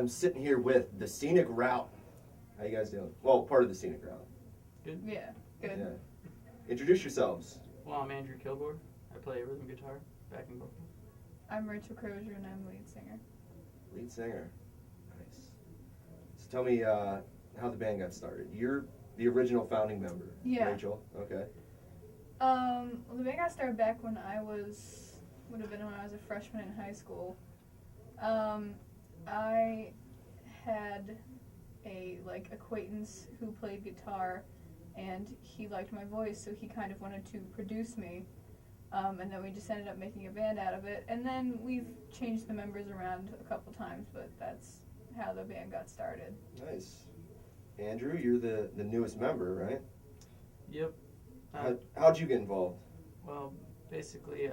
I'm sitting here with the Scenic Route. How you guys doing? Well, part of the Scenic Route. Good. Yeah, good. Yeah. Introduce yourselves. Well, I'm Andrew Kilgore. I play rhythm guitar, backing vocals. I'm Rachel Crozier and I'm lead singer. Lead singer. Nice. So tell me how the band got started. You're the original founding member, Yeah. Rachel. Okay. Well, the band got started back when would have been when I was a freshman in high school. I had a acquaintance who played guitar, and he liked my voice, so he kind of wanted to produce me. And then we just ended up making a band out of it. And then we've changed the members around a couple times, but that's how the band got started. Nice. Andrew, you're the newest member, right? Yep. How'd you get involved? Well, basically,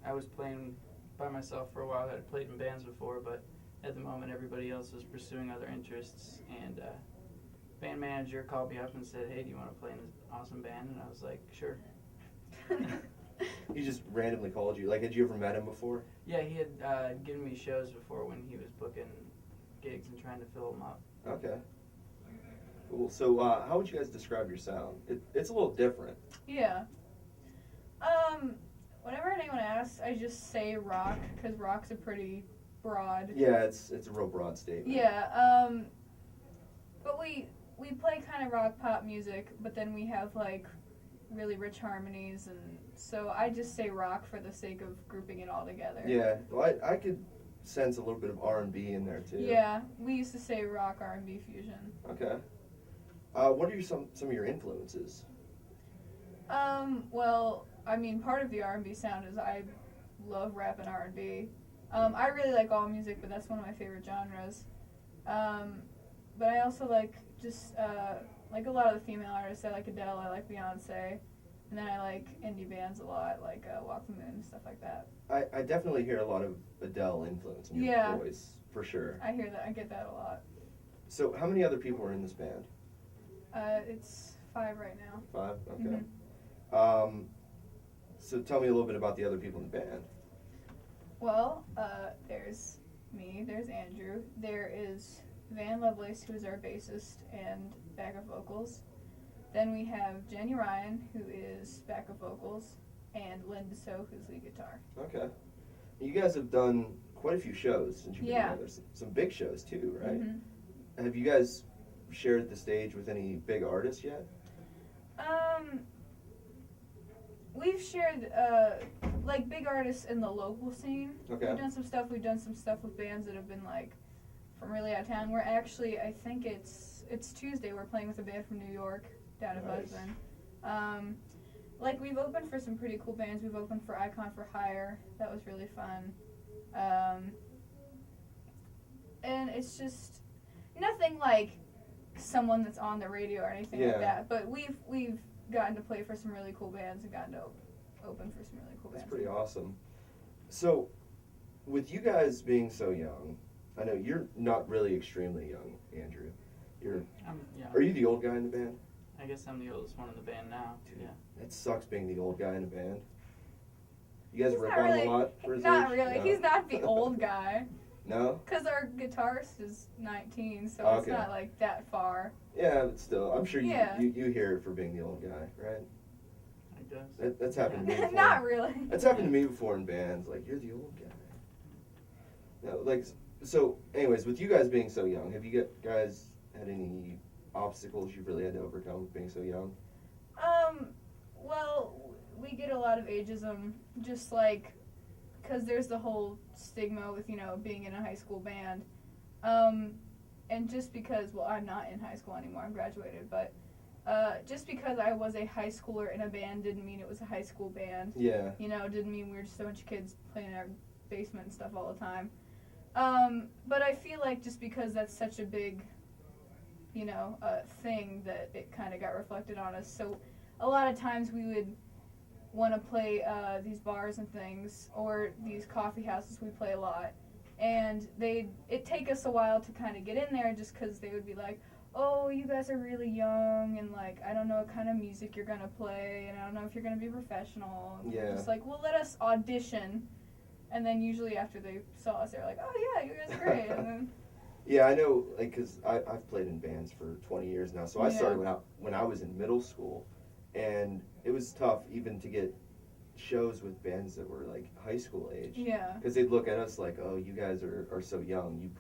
I was playing by myself for a while. I had played in bands before, but at the moment everybody else was pursuing other interests. And band manager called me up and said, "Hey, do you want to play in this awesome band?" And I was like, "Sure." He just randomly called you. Like, had you ever met him before? Yeah, he had given me shows before when he was booking gigs and trying to fill them up. Okay. Cool. So, how would you guys describe your sound? It's a little different. Yeah. Whenever anyone asks, I just say rock, because rock's a pretty broad. Yeah, it's a real broad statement. Yeah, but we play kind of rock pop music, but then we have really rich harmonies, and so I just say rock for the sake of grouping it all together. Yeah, well, I could sense a little bit of R&B in there too. Yeah, we used to say rock R&B fusion. Okay. What are some of your influences? Well, I mean, part of the R&B sound is I love rap and R&B. I really like all music, but that's one of my favorite genres. But I also like a lot of the female artists. I like Adele, I like Beyonce, and then I like indie bands a lot, like Walk the Moon, stuff like that. I definitely hear a lot of Adele influence in your voice, for sure. I hear that. I get that a lot. So how many other people are in this band? It's 5 right now. 5? Okay. Mm-hmm. So tell me a little bit about the other people in the band. Well, there's me, there's Andrew, there is Van Lovelace, who is our bassist and backup vocals. Then we have Jenny Ryan, who is backup vocals, and Lynn DeSoe, who's lead guitar. Okay. You guys have done quite a few shows since you've been together. Some big shows too, right? Mm-hmm. Have you guys shared the stage with any big artists yet? We've shared big artists in the local scene. Okay. We've done some stuff. We've done some stuff with bands that have been from really out of town. We're actually, I think it's Tuesday. We're playing with a band from New York down in Buzzman. We've opened for some pretty cool bands. We've opened for Icon for Hire. That was really fun. And it's just nothing like someone that's on the radio or anything like that. But we've gotten to play for some really cool bands and gotten to open for some really cool bands. That's pretty awesome. So, with you guys being so young, I know you're not really extremely young, Andrew. I'm young. Are you the old guy in the band? I guess I'm the oldest one in the band now. Dude, yeah. It sucks being the old guy in a band. You guys He's rip not on really, him a lot for his Not age? really. No? He's not the old guy. No? Because our guitarist is 19, so it's Okay. not that far. Yeah, but still, I'm sure you Yeah. hear it for being the old guy, right? I guess. That's happened to me before. Not really. That's happened to me before in bands. You're the old guy. No, so, anyways, with you guys being so young, have you guys had any obstacles you've really had to overcome being so young? Well, we get a lot of ageism, just because there's the whole stigma with, being in a high school band. And just because, well, I'm not in high school anymore, I'm graduated, but just because I was a high schooler in a band didn't mean it was a high school band. Yeah. Didn't mean we were just a bunch of kids playing in our basement and stuff all the time. But I feel like just because that's such a big, thing that it kind of got reflected on us. So a lot of times we would want to play these bars and things, or these coffee houses we play a lot. And it'd take us a while to kind of get in there just because they would be like, oh, you guys are really young, and I don't know what kind of music you're going to play, and I don't know if you're going to be professional. And Yeah. just well, let us audition. And then usually after they saw us, they're like, oh, yeah, you guys are great. And then Yeah, I know, like, because I've played in bands for 20 years now, so I Yeah. started when I was in middle school, and it was tough even to get shows with bands that were, like, high school age. Yeah. Because they'd look at us like, oh, you guys are so young, you're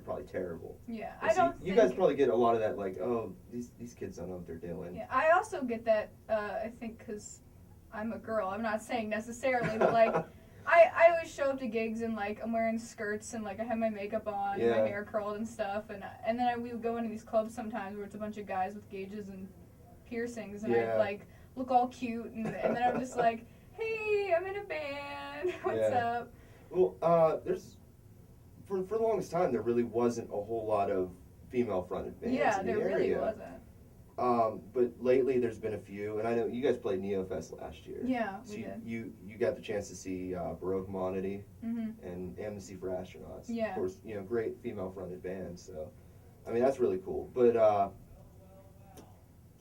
probably terrible. Yeah. And I so don't you think, guys probably get a lot of that, like, oh, these kids don't know what they're doing. Yeah, I also get that, I think, because I'm a girl. I'm not saying necessarily, but, like, I always show up to gigs and, like, I'm wearing skirts and, like, I have my makeup on, and my Yeah. hair curled and stuff, and then we would go into these clubs sometimes where it's a bunch of guys with gauges and piercings, and Yeah. I'd, like, look all cute, and then I'm just like, hey, I'm in a band, what's Yeah. up? Well, there's, for the longest time, there really wasn't a whole lot of female-fronted bands Yeah, in the there really area. wasn't. But lately there's been a few, and I know you guys played NeoFest last year. Yeah, So we did. you got the chance to see Baroque Monody Mm-hmm. and Amnesty for Astronauts. Yeah. Of course, great female-fronted bands. So, I mean, that's really cool. But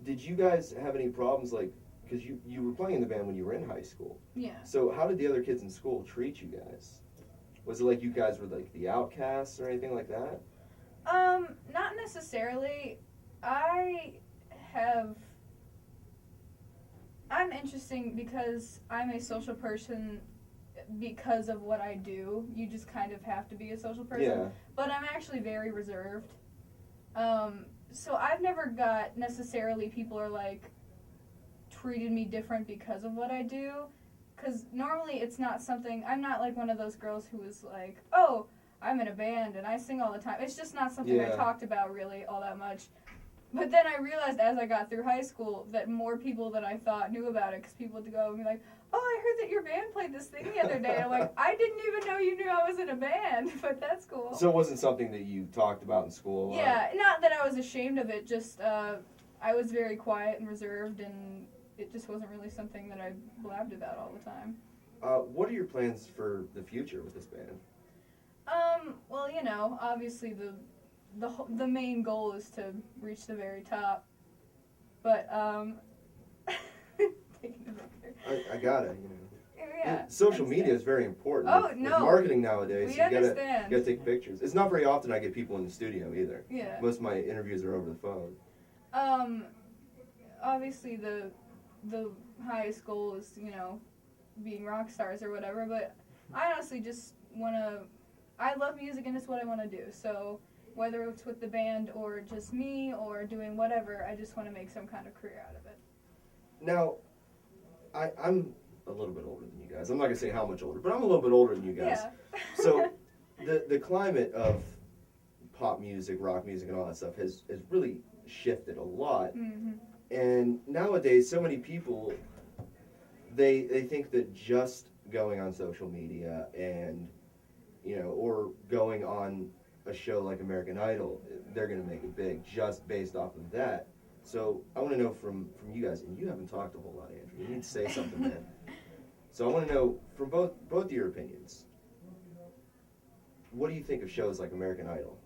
did you guys have any problems, like, because you were playing in the band when you were in high school? Yeah. So how did the other kids in school treat you guys? Was it like you guys were like the outcasts or anything like that? Not necessarily. I'm interesting because I'm a social person because of what I do. You just kind of have to be a social person. Yeah. But I'm actually very reserved. So I've never got necessarily people are like treated me different because of what I do. Because normally it's not something, I'm not like one of those girls who was like, oh, I'm in a band and I sing all the time. It's just not something I Yeah. talked about really all that much. But then I realized as I got through high school that more people than I thought knew about it because people would go and be like, oh, I heard that your band played this thing the other day. And I'm like, I didn't even know you knew I was in a band, but that's cool. So it wasn't something that you talked about in school a lot? Yeah, not that I was ashamed of it, just I was very quiet and reserved, and it just wasn't really something that I blabbed about all the time. What are your plans for the future with this band? Well, obviously the main goal is to reach the very top, but taking a picture. I gotta, Yeah. Social understand. media is very important. Oh, with no. marketing nowadays, We you gotta understand. take pictures. It's not very often I get people in the studio either. Yeah. Most of my interviews are over the phone. Obviously the highest goal is, being rock stars or whatever, but I honestly just I love music and it's what I want to do. So whether it's with the band or just me or doing whatever, I just want to make some kind of career out of it. Now, I'm a little bit older than you guys. I'm not gonna say how much older, but I'm a little bit older than you guys. Yeah. So the climate of pop music, rock music, and all that stuff has really shifted a lot. Mm-hmm. And nowadays, so many people, they think that just going on social media and, or going on a show like American Idol, they're going to make it big just based off of that. So I want to know from you guys, and you haven't talked a whole lot, Andrew. You need to say something, man. So I want to know from both of your opinions, what do you think of shows like American Idol?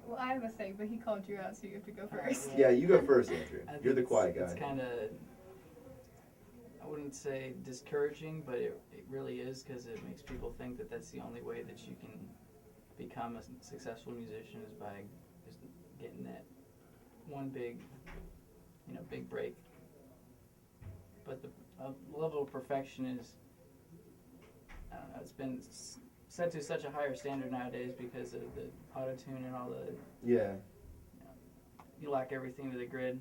Well, I have a thing, but he called you out, so you have to go first. Yeah, you go first, Andrew. I think You're the quiet It's guy. kind of, I wouldn't say discouraging, but it really is because it makes people think that that's the only way that you can become a successful musician is by just getting that one big break. But the level of perfection is, I don't know, it's been set to such a higher standard nowadays because of the auto-tune and all the, Yeah. you lock everything to the grid,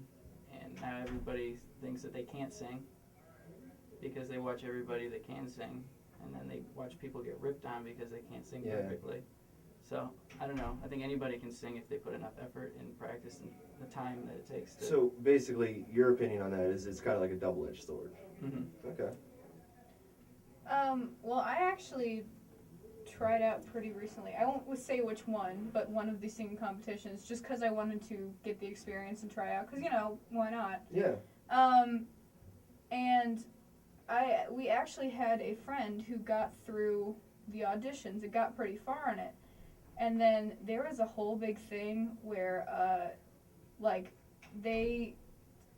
and now everybody thinks that they can't sing because they watch everybody that can sing, and then they watch people get ripped on because they can't sing Yeah. perfectly. So, I don't know. I think anybody can sing if they put enough effort and practice and the time that it takes to... So basically, your opinion on that is it's kind of like a double-edged sword. Mhm. Okay. Well, I actually tried out pretty recently. I won't say which one, but one of the singing competitions, just because I wanted to get the experience and try out, because, why not? Yeah. And we actually had a friend who got through the auditions. It got pretty far in it. And then there was a whole big thing where, they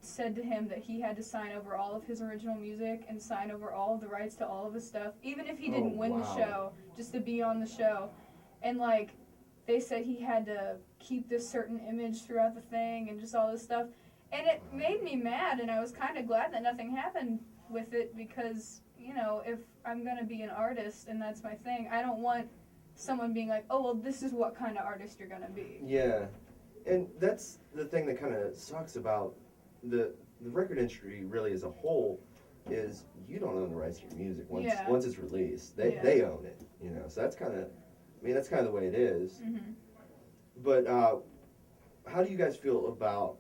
said to him that he had to sign over all of his original music and sign over all of the rights to all of his stuff, even if he didn't win the wow. show, just to be on the show. And, they said he had to keep this certain image throughout the thing and just all this stuff. And it made me mad, and I was kind of glad that nothing happened with it because, you know, if I'm going to be an artist and that's my thing, I don't want someone being like, oh, well, this is what kind of artist you're going to be. Yeah. And that's the thing that kind of sucks about the record industry really as a whole is you don't own the rights to your music once it's released. They own it, you know. So that's kind of, I mean, that's kind of the way it is. Mm-hmm. But how do you guys feel about,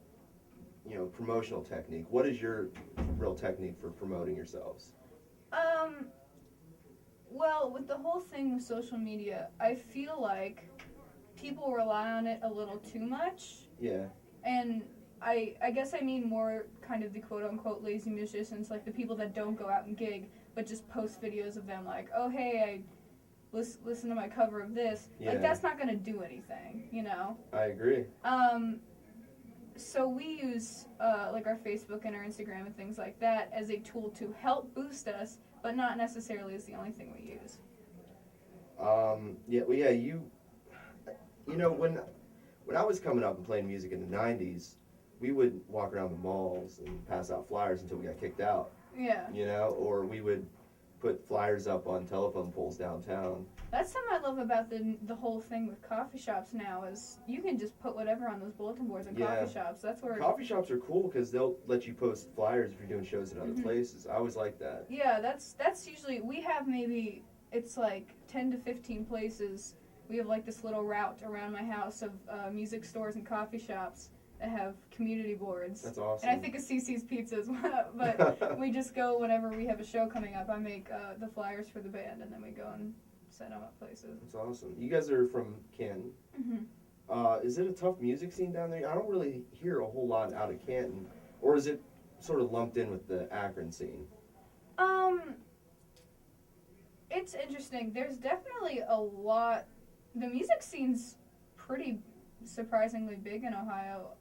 you know, promotional technique? What is your real technique for promoting yourselves? Well, with the whole thing with social media, I feel like people rely on it a little too much. Yeah. And I guess I mean more kind of the quote-unquote lazy musicians, like the people that don't go out and gig, but just post videos of them like, oh, hey, I listen to my cover of this. Yeah. Like, that's not going to do anything, you know? I agree. So we use like our Facebook and our Instagram and things like that as a tool to help boost us, but not necessarily as the only thing we use. You know, when I was coming up and playing music in the 90s, we would walk around the malls and pass out flyers until we got kicked out. Yeah. You know, or we would put flyers up on telephone poles downtown. That's something I love about the whole thing with coffee shops now is you can just put whatever on those bulletin boards in coffee shops. That's where coffee shops are cool because they'll let you post flyers if you're doing shows in other Mm-hmm. places. I always like that. Yeah, that's usually we have maybe it's like 10 to 15 places. We have like this little route around my house of music stores and coffee shops that have community boards. That's awesome. And I think of CC's Pizzas, but we just go whenever we have a show coming up. I make the flyers for the band, and then we go and set them up places. That's awesome. You guys are from Canton. Mm-hmm. Is it a tough music scene down there? I don't really hear a whole lot out of Canton. Or is it sort of lumped in with the Akron scene? It's interesting. There's definitely a lot. The music scene's pretty surprisingly big in Ohio,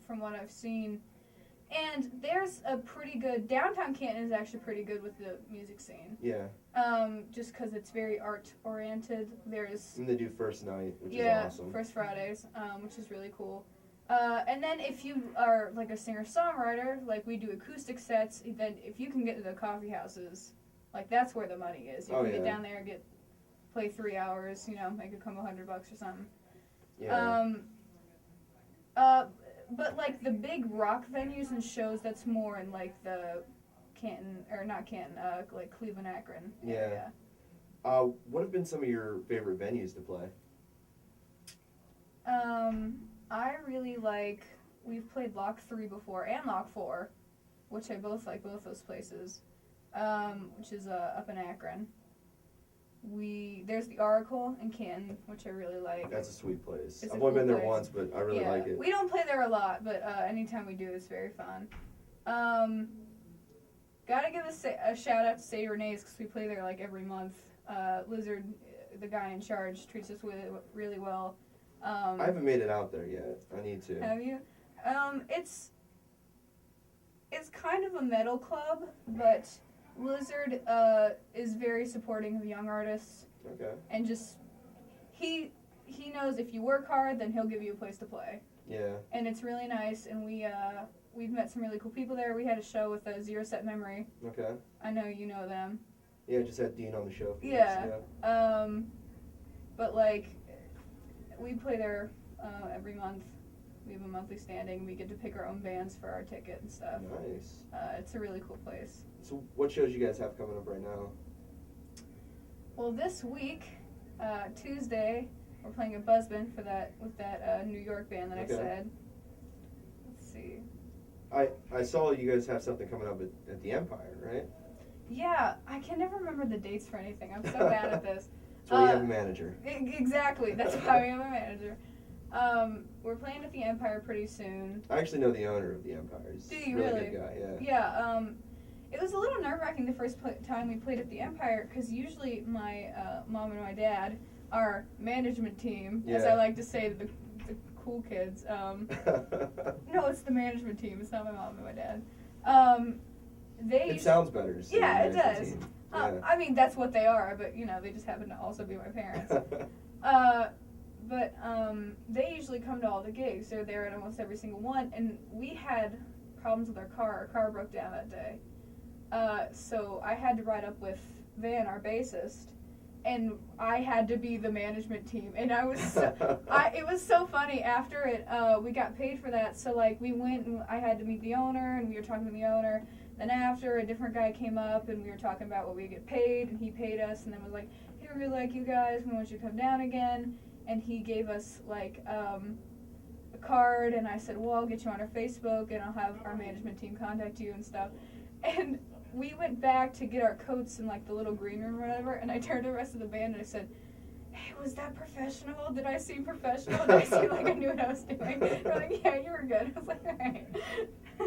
from what I've seen. And there's a pretty good, downtown Canton is actually pretty good with the music scene. Yeah. Just because it's very art-oriented. There's... And they do First Night, which is awesome. Yeah, First Fridays, which is really cool. And then if you are like a singer-songwriter, like we do acoustic sets, then if you can get to the coffee houses, like that's where the money is. You can get down there and play 3 hours, you know, make it come $100 or something. Yeah. But like the big rock venues and shows, that's more in like the Canton, or not Canton, like Cleveland, Akron area. What have been some of your favorite venues to play? I really like, we've played Lock 3 before, and Lock 4, which I both like both those places, which is up in Akron. There's the Oracle in Canton, which I really like. That's a sweet place. It's I've a only cool been there place. once, but I really like it. We don't play there a lot, but anytime we do, it's very fun. Gotta give a shout out to Sadie Renee's because we play there like every month. Lizard, the guy in charge, treats us really well. I haven't made it out there yet. I need to. Have you? It's kind of a metal club, but Lizard is very supporting of young artists. Okay. And just he knows if you work hard, then he'll give you a place to play. Yeah. And it's really nice, and we've met some really cool people there. We had a show with Zero Set Memory. Okay. I know you know them. Yeah, just had Dean on the show. Yeah. But like, we play there every month. We have a monthly standing. We get to pick our own bands for our ticket and stuff. Nice. It's a really cool place. So, what shows you guys have coming up right now? Well, this week, Tuesday, we're playing at Buzzbin with that New York band that I said. Let's see. I saw you guys have something coming up at the Empire, right? Yeah, I can never remember the dates for anything. I'm so bad at this. That's why you have a manager. Exactly. That's why we have a manager. We're playing at the Empire pretty soon. I actually know the owner of the Empire. He's Do you a really really? good guy, yeah. Yeah. It was a little nerve-wracking the first time we played at the Empire because usually my mom and my dad, our management team, as I like to say to the cool kids. No, it's the management team. It's not my mom and my dad. It sounds better. To say Yeah, it management does. team. Yeah. I mean, that's what they are, but, you know, they just happen to also be my parents. but they usually come to all the gigs. They're there at almost every single one. And we had problems with our car. Our car broke down that day. So I had to ride up with Van, our bassist, and I had to be the management team. And I was, it was so funny. After it, we got paid for that. So like we went and I had to meet the owner, and we were talking to the owner. Then after, a different guy came up, and we were talking about what we get paid, and he paid us, and then was like, hey, we really like you guys, we want you to come down again. And he gave us like a card, and I said, well, I'll get you on our Facebook, and I'll have our management team contact you and stuff. And we went back to get our coats in like the little green room or whatever, and I turned to the rest of the band and I said, hey, was that professional? Did I seem professional? Did I seem like I knew what I was doing? They're like, yeah, you were good. I was like, all right.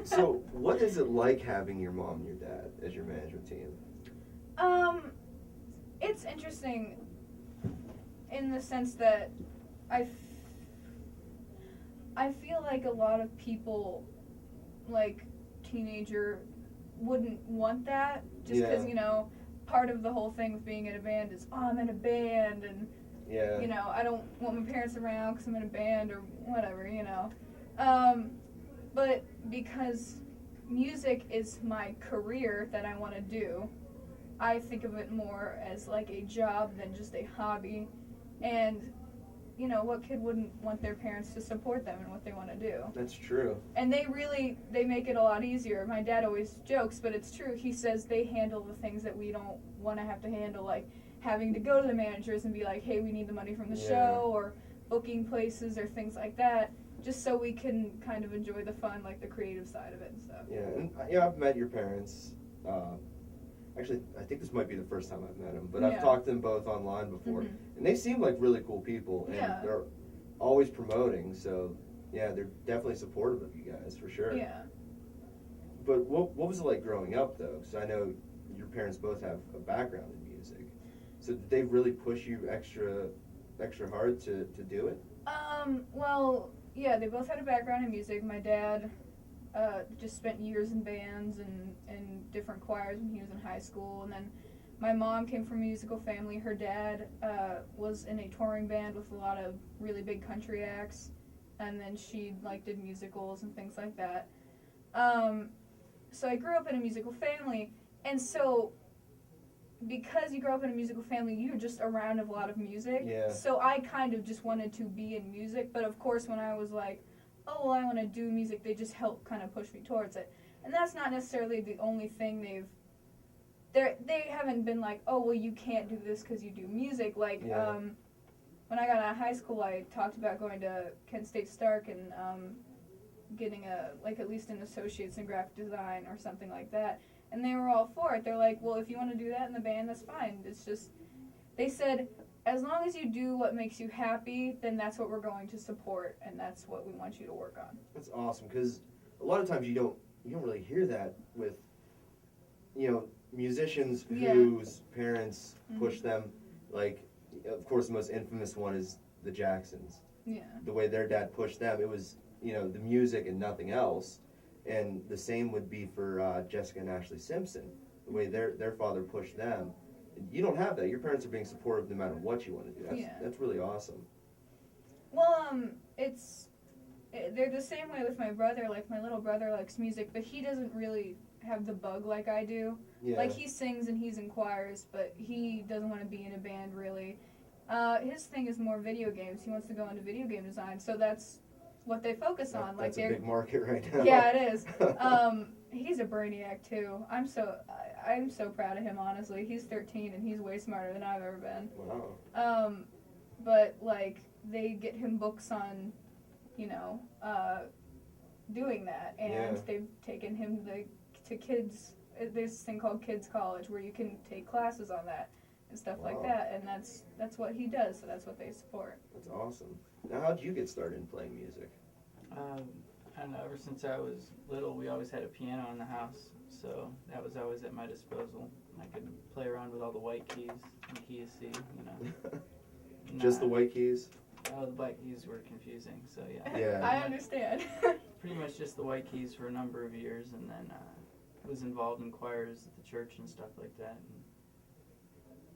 So, what is it like having your mom and your dad as your management team? It's interesting in the sense that I feel like a lot of people, like teenager, wouldn't want that just because, you know, part of the whole thing with being in a band is, oh, I'm in a band, and, you know, I don't want my parents around because I'm in a band or whatever, you know. But because music is my career that I want to do, I think of it more as like a job than just a hobby. And, you know, what kid wouldn't want their parents to support them in what they want to do? That's true. And they make it a lot easier. My dad always jokes, but it's true. He says they handle the things that we don't want to have to handle, like having to go to the managers and be like, hey, we need the money from the show, or booking places or things like that, just so we can kind of enjoy the fun, like the creative side of it and stuff. Yeah, and I've met your parents. Actually, I think this might be the first time I've met them, but I've talked to them both online before, and they seem like really cool people, and they're always promoting. So, yeah, they're definitely supportive of you guys for sure. Yeah. But what was it like growing up though? Because I know your parents both have a background in music. So did they really push you extra hard to do it? Well, yeah, they both had a background in music. My dad just spent years in bands and different choirs when he was in high school. And then my mom came from a musical family. Her dad was in a touring band with a lot of really big country acts. And then she like did musicals and things like that. So I grew up in a musical family. And so because you grow up in a musical family, you're just around a lot of music. Yeah. So I kind of just wanted to be in music. But of course, when I was like, oh, well, I want to do music, they just help kind of push me towards it. And that's not necessarily the only thing they haven't been like, oh, well, you can't do this because you do music. Like, when I got out of high school, I talked about going to Kent State Stark and getting at least an associate's in graphic design or something like that. And they were all for it. They're like, well, if you want to do that in the band, that's fine. It's just, they said, as long as you do what makes you happy, then that's what we're going to support, and that's what we want you to work on. That's awesome, because a lot of times you don't really hear that with, you know, musicians whose parents push them. Like, of course, the most infamous one is the Jacksons. Yeah. The way their dad pushed them, it was, you know, the music and nothing else. And the same would be for Jessica and Ashley Simpson. The way their father pushed them. You don't have that. Your parents are being supportive no matter what you want to do. That's really awesome. Well, they're the same way with my brother. Like, my little brother likes music, but he doesn't really have the bug like I do. Yeah. Like, he sings and he's in choirs, but he doesn't want to be in a band, really. His thing is more video games. He wants to go into video game design, so that's what they focus on. That's a big market right now. Yeah, it is. He's a brainiac, too. I'm so proud of him, honestly. He's 13, and he's way smarter than I've ever been. Wow. But, like, they get him books on, you know, doing that. And they've taken him to kids. There's this thing called Kids College where you can take classes on that and stuff like that. And that's what he does, so that's what they support. That's awesome. Now, how'd you get started in playing music? I don't know, ever since I was little, we always had a piano in the house, so that was always at my disposal. I could play around with all the white keys and key of C, you know. Just the white keys? Oh, the white keys were confusing, so yeah. Yeah. I understand. Pretty much just the white keys for a number of years, and then was involved in choirs at the church and stuff like that.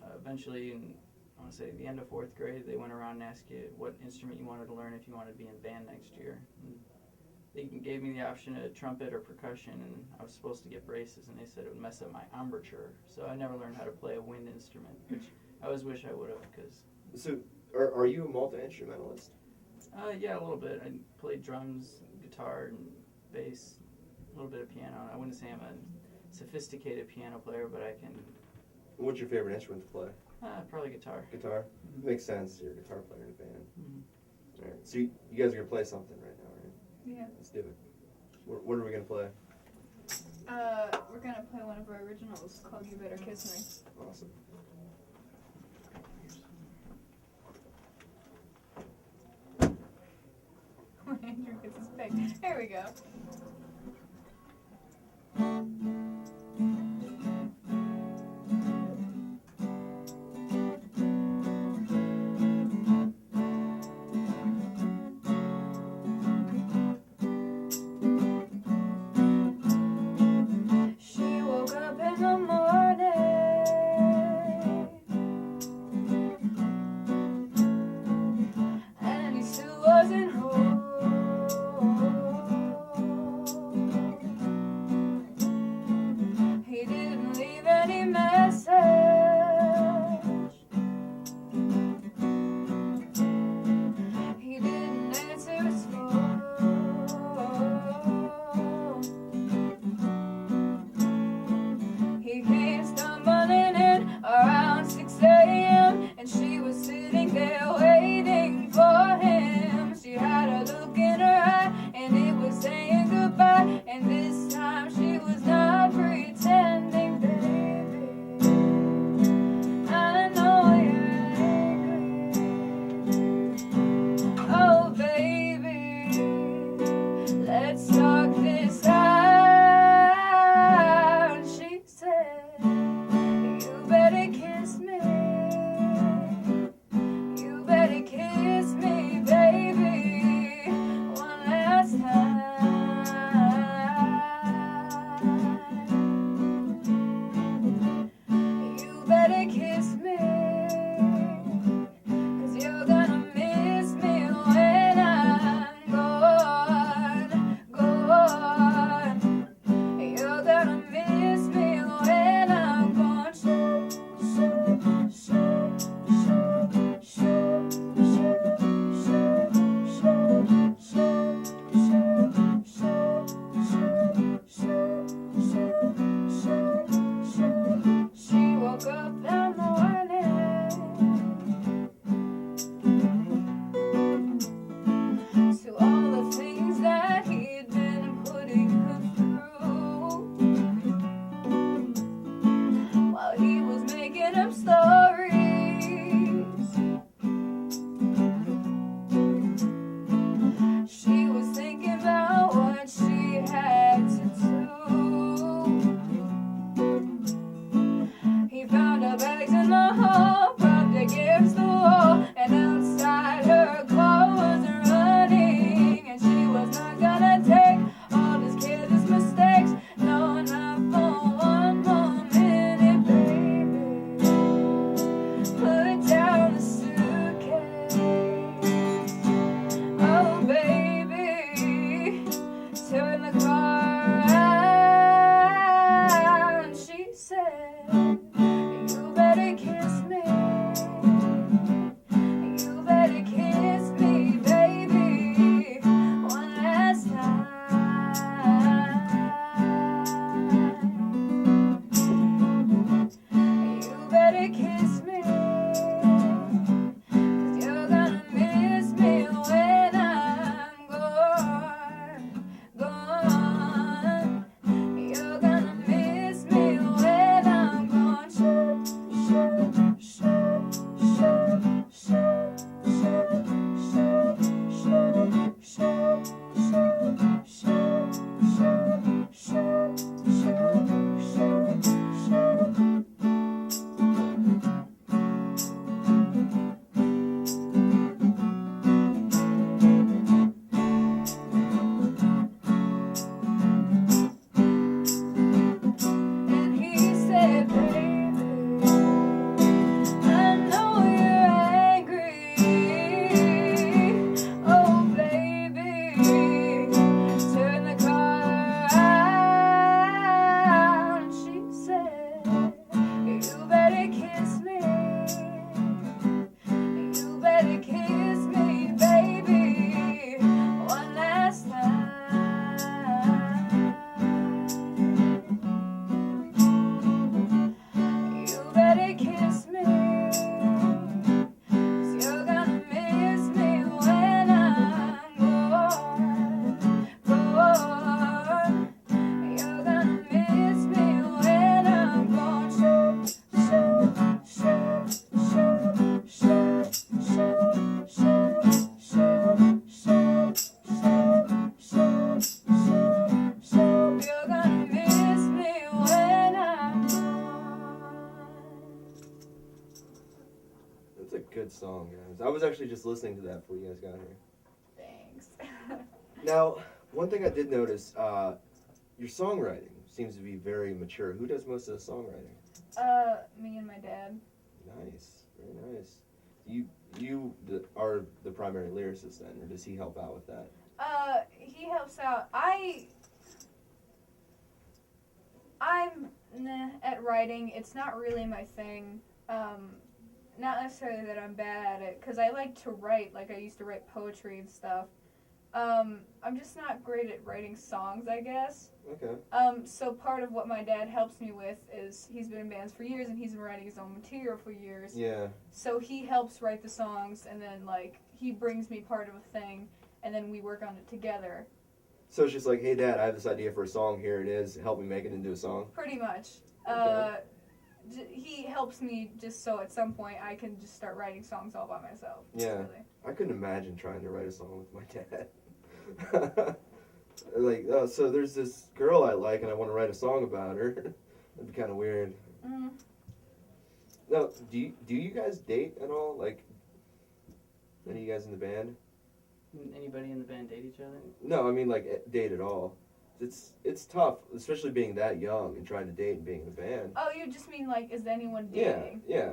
And, eventually, in I want to say the end of 4th grade, they went around and asked you what instrument you wanted to learn if you wanted to be in band next year. And they gave me the option of trumpet or percussion, and I was supposed to get braces, and they said it would mess up my embouchure. So I never learned how to play a wind instrument, which I always wish I would have. So, are you a multi-instrumentalist? Yeah, a little bit. I played drums, guitar, and bass, a little bit of piano. I wouldn't say I'm a sophisticated piano player, but I can. What's your favorite instrument to play? Probably guitar. Guitar? Mm-hmm. Makes sense. You're a guitar player in a band. Mm-hmm. All right. So you guys are gonna play something right now, right? Yeah. Let's do it. What are we gonna play? We're gonna play one of our originals called "You Better Kiss Awesome. Me." Andrew gets his pick. There we go. She woke up in the morning and he still wasn't home. He didn't leave any message. He didn't answer his phone. He came stumbling in around 6 a.m. and she was sitting there waiting for him. She had a look in her eye and it was saying goodbye. And this time she was not pretending, baby. I know you're angry. Oh, baby, let's talk this out. She said, you better kiss me. You better kiss me, baby, one last time. You better kiss me, 'cause you're gonna miss me when I'm gone, gone. You're gonna miss me when I'm gone. Shoo, shoo, shoo, shoo, shoo, shoo, shoo, shoo, shoo. She woke up that morning to all the things that he'd been putting her through while he was making up stories. She was thinking about what she had to do. He found her bags in the hall, propped against the wall, and outside her car was running. And she was not gonna take all his careless mistakes, no, not for one more minute, baby. Put down the suitcase. Oh, baby, turn the car around. She said, you better kiss me. You better kiss me, baby, one last time. You better kiss me, 'cause you're gonna miss me when I'm gone, gone. You're gonna miss me when I'm gone. Shoo, shoo, shoo, shoo, shoo, shoo, shoo, shoo, And he said, baby, I know you're songs. I was actually just listening to that before you guys got here. Thanks. Now, one thing I did notice, your songwriting seems to be very mature. Who does most of the songwriting? Me and my dad. Nice, very nice. Are the primary lyricist then, or does he help out with that? He helps out. I'm at writing. It's not really my thing. Not necessarily that I'm bad at it, because I like to write. Like, I used to write poetry and stuff. I'm just not great at writing songs, I guess. Okay. So part of what my dad helps me with is he's been in bands for years and he's been writing his own material for years. Yeah. So he helps write the songs and then, like, he brings me part of a thing and then we work on it together. So it's just like, hey, Dad, I have this idea for a song. Here it is. Help me make it into a song. Pretty much. Okay. He helps me just so at some point I can just start writing songs all by myself. Yeah. Really. I couldn't imagine trying to write a song with my dad. Like, oh, so there's this girl I like and I want to write a song about her. That'd be kind of weird. Mm. No, do you guys date at all? Like, any of you guys in the band? Anybody in the band date each other? No, I mean like date at all. It's tough, especially being that young and trying to date and being in a band. Oh, you just mean, like, is anyone Yeah, dating? yeah.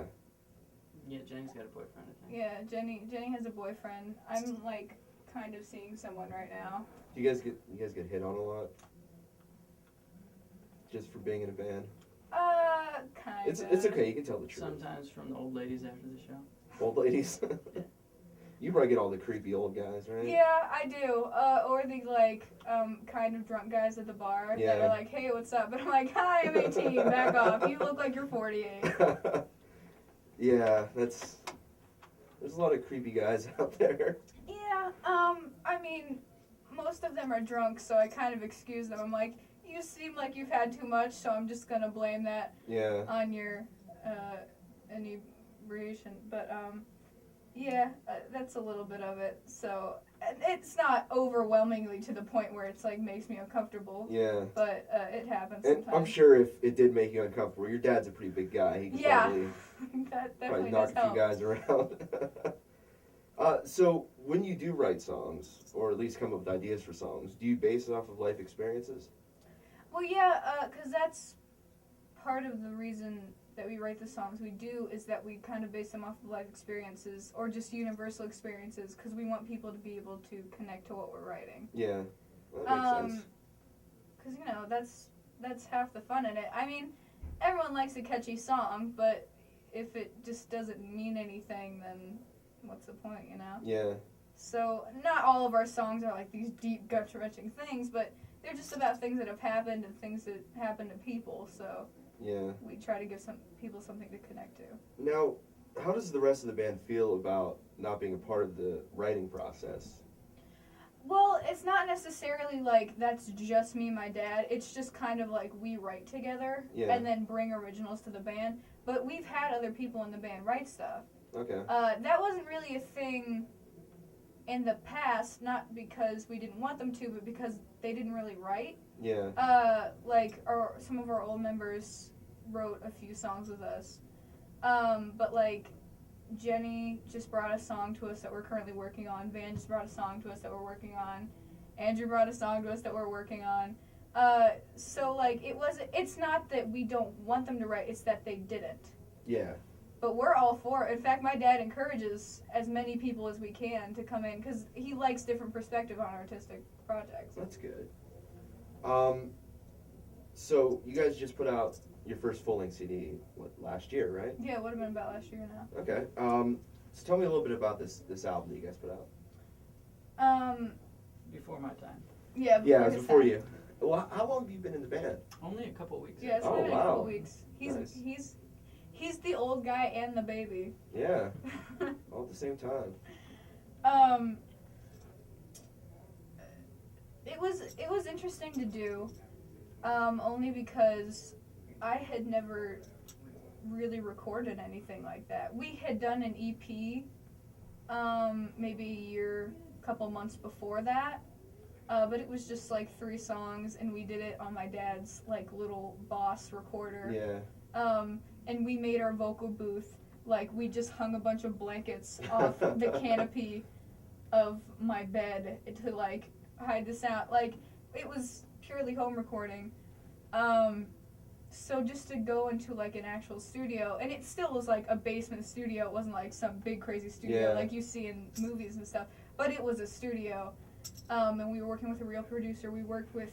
Yeah, Jenny's got a boyfriend, I think. Yeah, Jenny has a boyfriend. I'm, like, kind of seeing someone right now. Do you guys get hit on a lot? Just for being in a band? Kind of. It's okay. You can tell the truth. Sometimes from the old ladies after the show. Old ladies. You probably get all the creepy old guys, right? Yeah, I do. Or the, like, kind of drunk guys at the bar that Yeah. are like, hey, what's up? But I'm like, hi, I'm 18, back off. You look like you're 48. Yeah, there's a lot of creepy guys out there. Yeah, I mean, most of them are drunk, so I kind of excuse them. I'm like, you seem like you've had too much, so I'm just gonna blame that Yeah. on your, inebriation. But, yeah, that's a little bit of it. So, it's not overwhelmingly to the point where it's, like, makes me uncomfortable. Yeah. But, it happens And sometimes. I'm sure if it did make you uncomfortable, your dad's a pretty big guy. He could Yeah. probably That probably definitely knock does a few help. guys around. So when you do write songs, or at least come up with ideas for songs, do you base it off of life experiences? Well, yeah, because that's part of the reason that we write the songs we do is that we kind of base them off of life experiences or just universal experiences because we want people to be able to connect to what we're writing. Yeah, that makes sense. Because, you know, that's half the fun in it. I mean, everyone likes a catchy song, but if it just doesn't mean anything, then what's the point, you know? Yeah. So, not all of our songs are like these deep, gut-wrenching things, but they're just about things that have happened and things that happen to people, so Yeah. we try to give some people something to connect to. Now, how does the rest of the band feel about not being a part of the writing process? Well, it's not necessarily like that's just me and my dad. It's just kind of like we write together Yeah. and then bring originals to the band. But we've had other people in the band write stuff. Okay. That wasn't really a thing in the past, not because we didn't want them to, but because they didn't really write. Yeah. Like some of our old members wrote a few songs with us. But like Jenny just brought a song to us that we're currently working on. Van just brought a song to us that we're working on. Andrew brought a song to us that we're working on. So like it's not that we don't want them to write, it's that they didn't. Yeah. But we're all for it. In fact, my dad encourages as many people as we can to come in because he likes different perspective on artistic projects. That's good. So you guys just put out your first full-length CD, last year, right? Yeah, it would have been about last year now. Okay. So tell me a little bit about this album that you guys put out. Before my time. Yeah, Yeah, it was his before time. you. Well, how long have you been in the band? Only a couple weeks. Yeah, it's Oh, been a wow. couple weeks. Nice. He's the old guy and the baby. Yeah, all at the same time. It was interesting to do, only because I had never really recorded anything like that. We had done an EP, maybe a year, couple months before that, but it was just like 3 songs, and we did it on my dad's like little Boss recorder. Yeah. And we made our vocal booth like we just hung a bunch of blankets off the canopy of my bed to like hide the sound. Like it was purely home recording. So just to go into like an actual studio, and it still was like a basement studio. It wasn't like some big crazy studio like you see in movies and stuff. But it was a studio, and we were working with a real producer. We worked with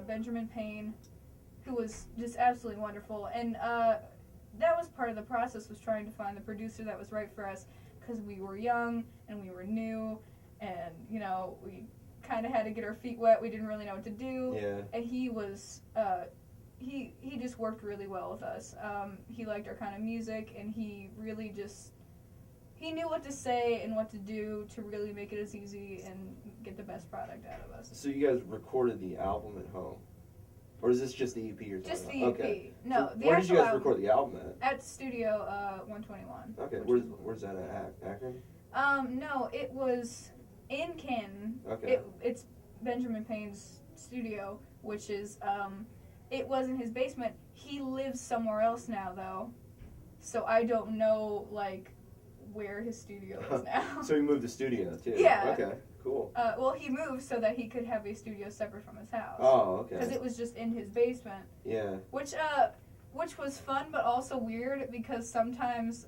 Benjamin Payne, who was just absolutely wonderful. And that was part of the process, was trying to find the producer that was right for us, because we were young and we were new, and you know we kind of had to get our feet wet. We didn't really know what to do. Yeah. And he was. He just worked really well with us. He liked our kind of music, and he really just, he knew what to say and what to do to really make it as easy and get the best product out of us. So you guys recorded the album at home? Or is this just the EP you're talking Just about? the EP. Okay. No, So the where actual did you guys album, record the album at? at Studio 121. Okay, which where's that at? Akron? No, it was in Canton. Okay. It's Benjamin Payne's studio, which is, it was in his basement. He lives somewhere else now, though, so I don't know, like, where his studio is now. So he moved the studio, too? Yeah. Okay, cool. Well, he moved so that he could have a studio separate from his house. Oh, okay. Because it was just in his basement. Yeah. Which was fun, but also weird, because sometimes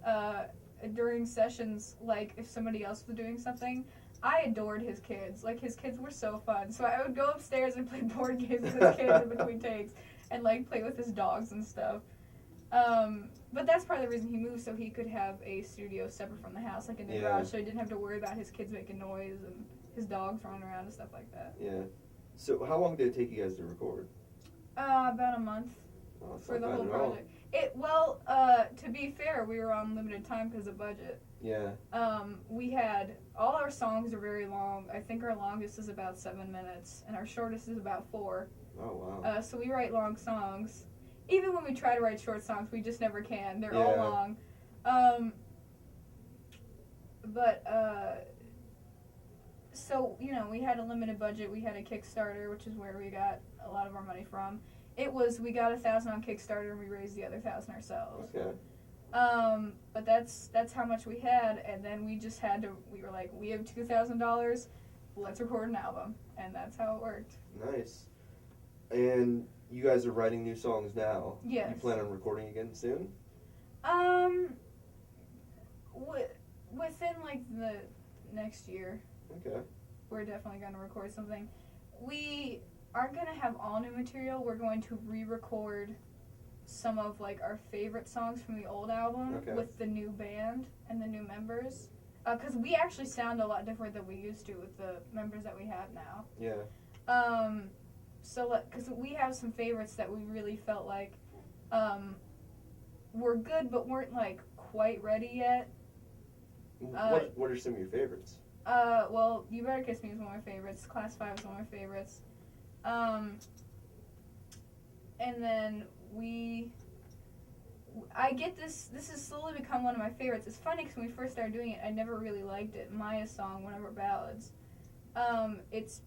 during sessions, like if somebody else was doing something, I adored his kids. Like his kids were so fun. So I would go upstairs and play board games with his kids in between takes, and like play with his dogs and stuff. But that's part of the reason he moved, so he could have a studio separate from the house, like in the garage, so he didn't have to worry about his kids making noise and his dogs running around and stuff like that. Yeah. So how long did it take you guys to record? About a month. Oh, that's For the not whole bad at all. project. To be fair, we were on limited time because of budget. Yeah. We had, all our songs are very long. I think our longest is about 7 minutes, and our shortest is about 4. Oh, wow. So we write long songs. Even when we try to write short songs, we just never can. They're all long. So, you know, we had a limited budget. We had a Kickstarter, which is where we got a lot of our money from. We got 1,000 on Kickstarter, and we raised the other 1,000 ourselves. Okay. But that's how much we had, and then we just had to, we were like, we have $2,000, let's record an album, and that's how it worked. Nice. And you guys are writing new songs now. Yes. You plan on recording again soon? Within like the next year, Okay. we're definitely going to record something. We aren't going to have all new material. We're going to re-record some of like our favorite songs from the old album with the new band and the new members, because we actually sound a lot different than we used to with the members that we have now. Yeah. So because we have some favorites that we really felt like were good but weren't like quite ready yet. What are some of your favorites? Well, You Better Kiss Me is one of my favorites. Class 5 is one of my favorites. And then I get this has slowly become one of my favorites. It's funny because when we first started doing it, I never really liked it. Maya's song, One of Our Ballads. It's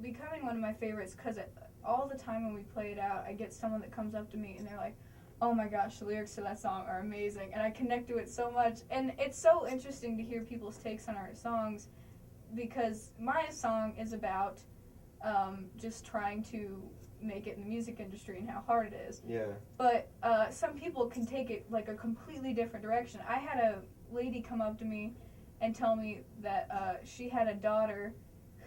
becoming one of my favorites because all the time when we play it out, I get someone that comes up to me and they're like, oh my gosh, the lyrics to that song are amazing, and I connect to it so much. And it's so interesting to hear people's takes on our songs, because Maya's song is about just trying to make it in the music industry and how hard it is. Yeah. But some people can take it like a completely different direction. I had a lady come up to me and tell me that she had a daughter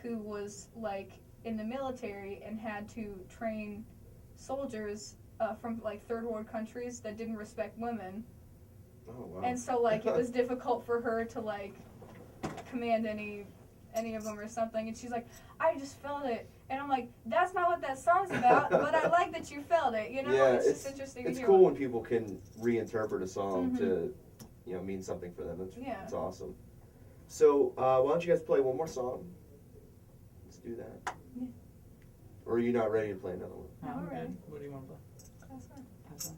who was like in the military and had to train soldiers from like third world countries that didn't respect women. Oh, wow. And so like it was difficult for her to like command any of them or something, and she's like, I just felt it, and I'm like, that's not what that song's about, but I like that you felt it, you know. Yeah, it's just interesting to it's hear. cool when people can reinterpret a song Mhm. to, you know, mean something for them. Yeah. It's awesome. So why don't you guys play one more song? Let's do that. Yeah. Or are you not ready to play another one? No, I'm Alright. good. What do you want to play? That's fine. Pass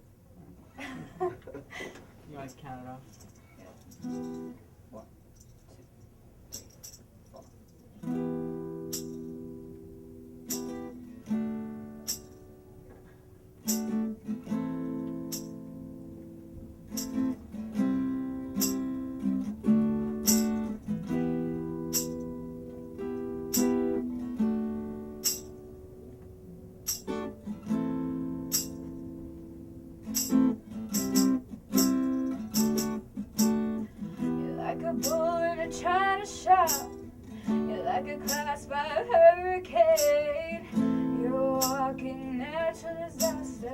on? You want to count it off? Yeah. You're like a bull in a china shop. You're like a class 5 hurricane. You're a walking natural disaster.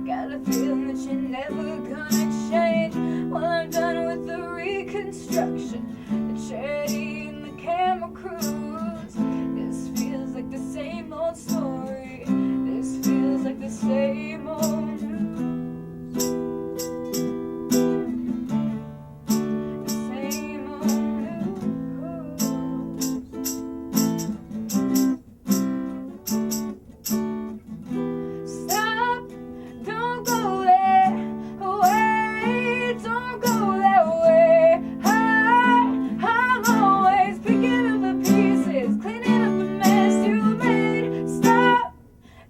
Got a feeling that you're never gonna change. Well, I'm done with the reconstruction, the charity and the camera crews. This feels like the same old story. This feels like the same old news. The same old news. Stop, don't go there. Away, don't go that way. I'm always picking up the pieces, cleaning up the mess you made. Stop,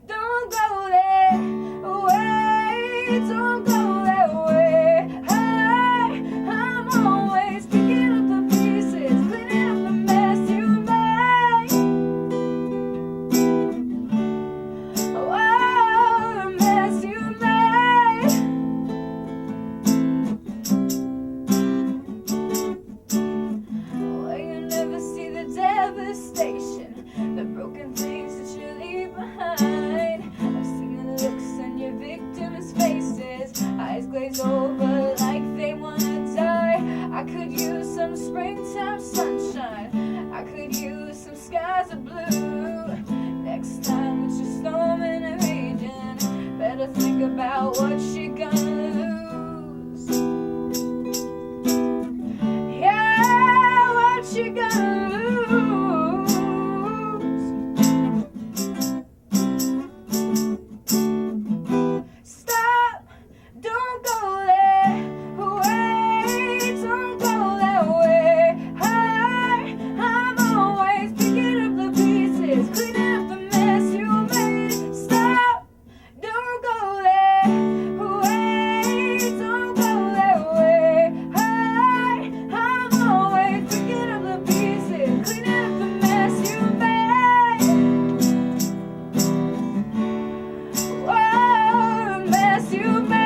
don't go there. Away, don't go that way. I'm always picking up the pieces, cleaning up the mess you made. Oh, the mess you made. Well, you never see the devastation, the broken things that you leave behind. I've seen the looks on your victims' faces, eyes glaze over like they wanna die. I could use some springtime sunshine, I could use some skies of blue. Next time it's just storming and raging, better think about what you're gonna lose. Yeah, what you gonna lose? Stop, don't go there. Away, don't go that way. I'm always picking up the pieces, cleaning up the mess you made. Stop, don't go there. Away, don't go that way. I'm always picking up the pieces, cleaning up the mess you made. Whoa, the mess you made.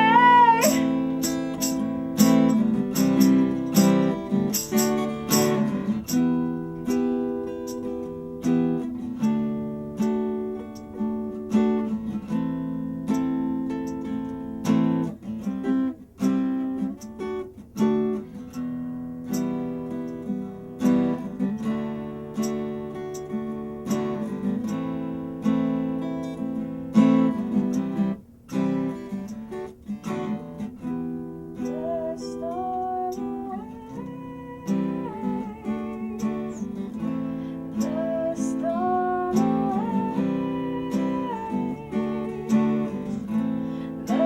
The storm awaits. The storm awaits. The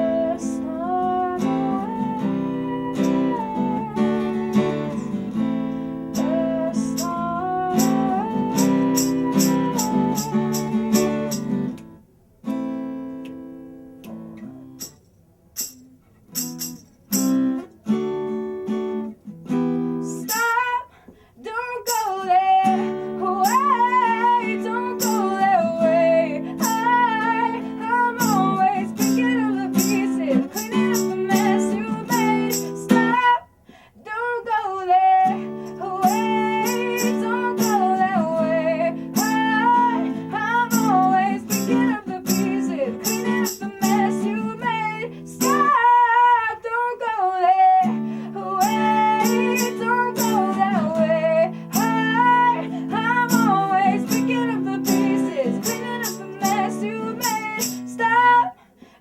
storm awaits. The storm Stop, don't go there. Away, don't go that way. I'm always picking up the pieces, cleaning up the mess you made. Stop, don't go there. Away, don't go that way. I'm always picking up the pieces, cleaning up the mess you made. Stop, don't go there. Away, don't go that way. I'm always picking up the pieces, cleaning up the mess you made. Stop,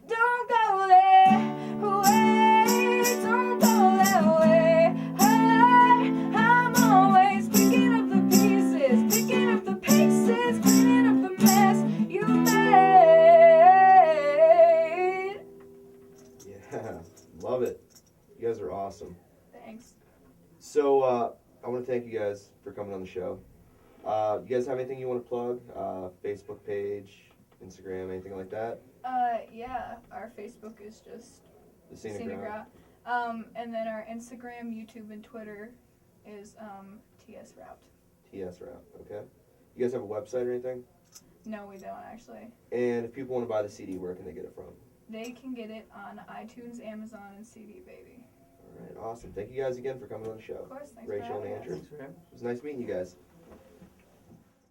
don't go there. Away, don't go that way. I'm always picking up the pieces, picking up the pieces, cleaning up the mess you made. Yeah, love it. You guys are awesome. Thanks. So, I want to thank you guys for coming on the show. You guys have anything you want to plug? Facebook page, Instagram, anything like that? Yeah, our Facebook is just The Scenic Scenic Route? Route. And then our Instagram, YouTube, and Twitter is TS Route. TS Route, okay. You guys have a website or anything? No, we don't actually. And if people want to buy the CD, where can they get it from? They can get it on iTunes, Amazon, and CD Baby. All right, awesome. Thank you guys again for coming on the show. Of course, thanks Rachel for and having Andrew. us. Thanks for having It was nice meeting you guys.